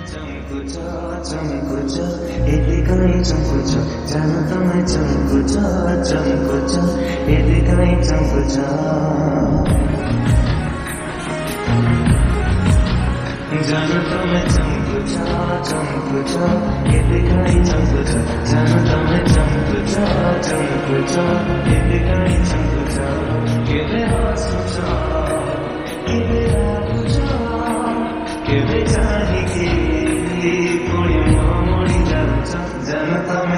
चम्कुछ चम्कुछ यदि कहीँ चम्कुछ जान तपाईँ चम्कुछ चम्कुछ यदि कहीँ चम्कुछ जान तपाईँ चम्कुछ चम्कुछ यदि कहीँ चम्कुछ जान तपाईँ चम्कुछ चम्कुछ यदि कहीँ चम्कुछ केले हाँसु छ केले रागु छ केले चाहेकी मोडी जान्छ जान तपाईँ